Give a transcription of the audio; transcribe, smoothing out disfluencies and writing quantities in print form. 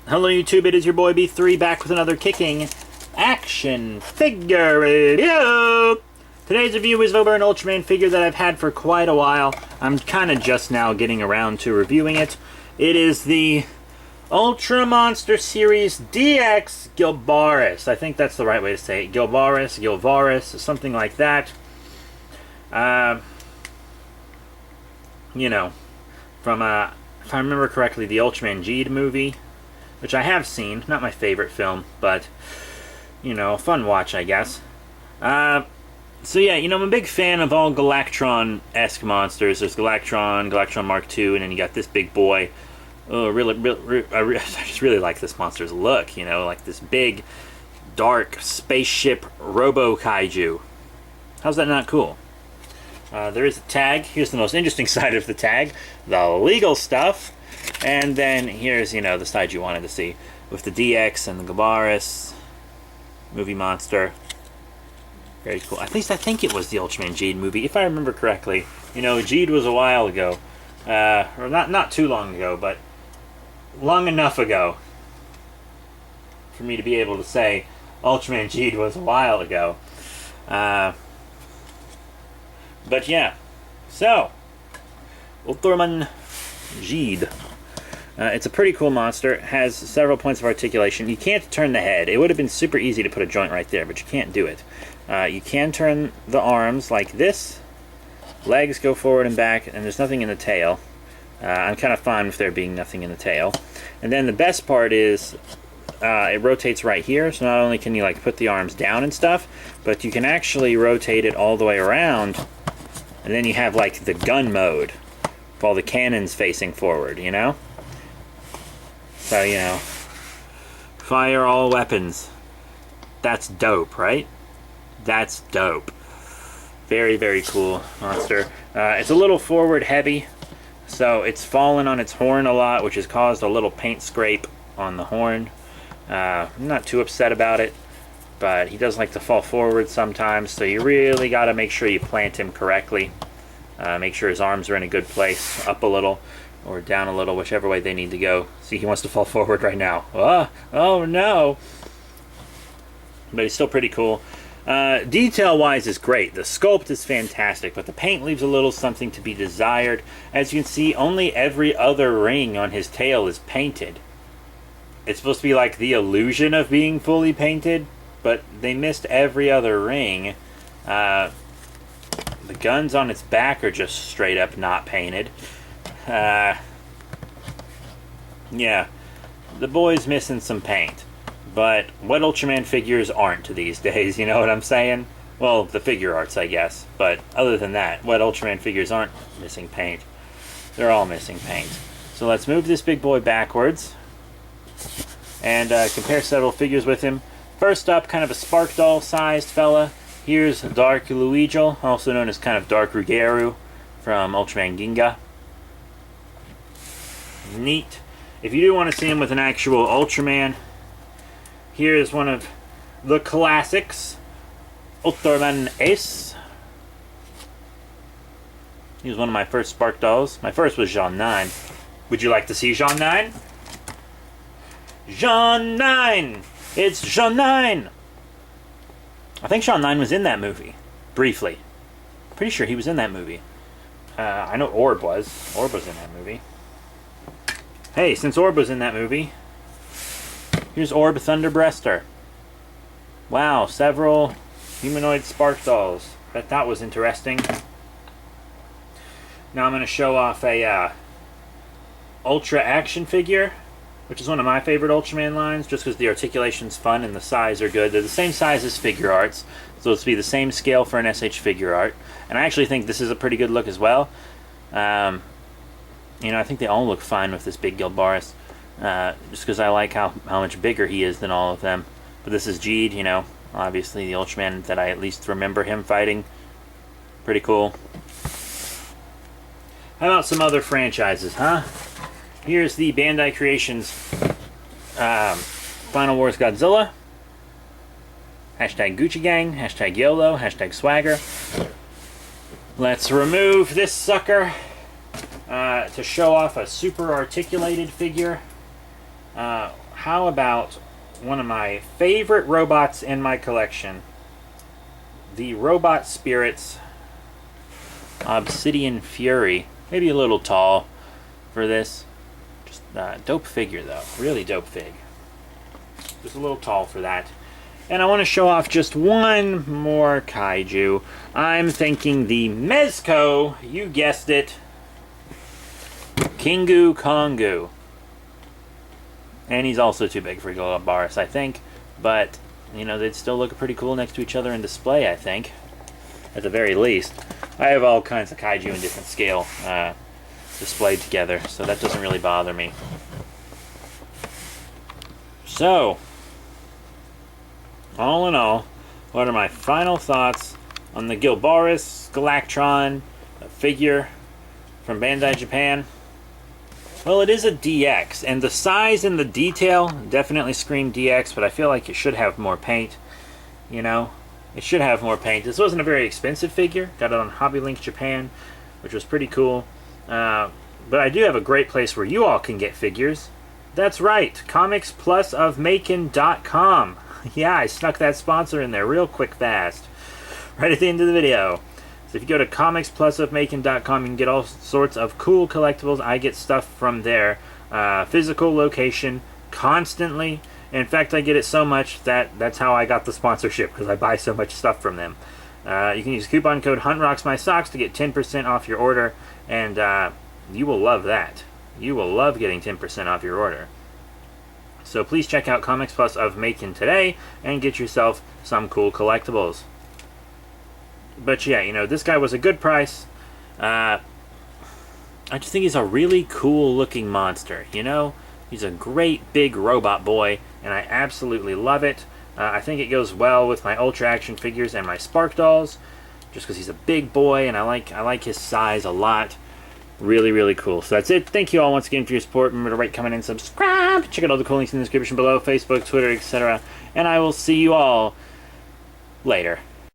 Hello YouTube, it is your boy B3 back with another kicking action figure review! Today's review is over an Ultraman figure that I've had for quite a while. I'm kind of just now getting around to reviewing it. It is the Ultra Monster Series DX Gilvaris. I think that's the right way to say it. Gilvaris, something like that. You know, from, if I remember correctly, the Ultraman Geed movie, which I have seen. Not my favorite film, but, you know, a fun watch, I guess. So yeah, you know, I'm a big fan of all Galactron-esque monsters. There's Galactron, Galactron Mark II, and then you got this big boy. Oh, I just really like this monster's look, you know, like this big, dark spaceship robo-kaiju. How's that not cool? There is a tag. Here's the most interesting side of the tag, the legal stuff. And then here's, you know, the side you wanted to see, with the DX and the Gilvaris movie monster. Very cool. At least I think it was the Ultraman Geed movie, if I remember correctly. You know, Geed was a while ago. Or not too long ago, but long enough ago for me to be able to say Ultraman Geed was a while ago. But yeah. So, Ultraman Geed. It's a pretty cool monster. It has several points of articulation. You can't turn the head. It would have been super easy to put a joint right there, but you can't do it. You can turn the arms like this. Legs go forward and back, and there's nothing in the tail. I'm kind of fine with there being nothing in the tail. And then the best part is it rotates right here, so not only can you like put the arms down and stuff, but you can actually rotate it all the way around, and then you have like the gun mode with all the cannons facing forward, you know? So, you know, fire all weapons. That's dope, right? That's dope. Very, very cool monster. It's a little forward heavy, so it's fallen on its horn a lot, which has caused a little paint scrape on the horn. I'm not too upset about it, but he does like to fall forward sometimes, so you really got to make sure you plant him correctly. Make sure his arms are in a good place, up a little or down a little, whichever way they need to go. See, he wants to fall forward right now. Oh no! But he's still pretty cool. Detail-wise is great. The sculpt is fantastic, but the paint leaves a little something to be desired. As you can see, only every other ring on his tail is painted. It's supposed to be like the illusion of being fully painted, but they missed every other ring. The guns on its back are just straight up not painted. Yeah, the boy's missing some paint. But what Ultraman figures aren't these days, you know what I'm saying? Well, the figure arts, I guess. But other than that, what Ultraman figures aren't missing paint? They're all missing paint. So let's move this big boy backwards and compare several figures with him. First up, kind of a Spark Doll-sized fella. Here's Dark Luigi, also known as kind of Dark Rugeru from Ultraman Ginga. Neat. If you do want to see him with an actual Ultraman, here's one of the classics, Ultraman Ace. He was one of my first Spark Dolls. My first was Jean 9. Would you like to see Jean 9? Jean 9! It's Jean 9! I think Jean 9 was in that movie, briefly. Pretty sure he was in that movie. I know Orb was. Orb was in that movie. Hey, since Orb was in that movie, here's Orb Thunderbreaster. Wow, several humanoid Spark Dolls. Bet that was interesting. Now I'm going to show off a Ultra action figure, which is one of my favorite Ultraman lines, just because the articulation's fun and the size are good. They're the same size as figure arts, so it's be the same scale for an SH figure art. And I actually think this is a pretty good look as well. You know, I think they all look fine with this big Gilvaris. Just because I like how much bigger he is than all of them. But this is Geed, you know, obviously the Ultraman that I at least remember him fighting. Pretty cool. How about some other franchises, huh? Here's the Bandai Creations Final Wars Godzilla. Hashtag Gucci Gang, hashtag YOLO, hashtag Swagger. Let's remove this sucker to show off a super articulated figure. How how about one of my favorite robots in my collection, the Robot Spirits Obsidian Fury. Maybe a little tall for this. Just dope figure though, really dope fig. Just a little tall for that. And I want to show off just one more kaiju. I'm thinking the Mezco, you guessed it, Kingu Kongu. And he's also too big for Gilvaris, I think. But, you know, they'd still look pretty cool next to each other in display, I think. At the very least. I have all kinds of kaiju in different scale displayed together, so that doesn't really bother me. So, all in all, what are my final thoughts on the Gilvaris Galactron figure from Bandai Japan? Well, it is a DX, and the size and the detail definitely scream DX, but I feel like it should have more paint, you know? It should have more paint. This wasn't a very expensive figure. Got it on Hobby Link Japan, which was pretty cool. But I do have a great place where you all can get figures. That's right, comicsplusofmacon.com. Yeah, I snuck that sponsor in there real quick fast. Right at the end of the video. So if you go to comicsplusofmacon.com, you can get all sorts of cool collectibles. I get stuff from their physical location constantly. In fact, I get it so much that that's how I got the sponsorship, because I buy so much stuff from them. You can use coupon code HuntRocksMySocks to get 10% off your order, and you will love that. You will love getting 10% off your order. So please check out Comics Plus of Macon today and get yourself some cool collectibles. But yeah, you know, this guy was a good price. I just think he's a really cool looking monster, you know? He's a great big robot boy, and I absolutely love it. I think it goes well with my Ultra Action figures and my Spark dolls, just because he's a big boy, and I like his size a lot. Really, really cool. So that's it. Thank you all once again for your support. Remember to rate, comment, and subscribe. Check out all the cool links in the description below, Facebook, Twitter, etc. And I will see you all later.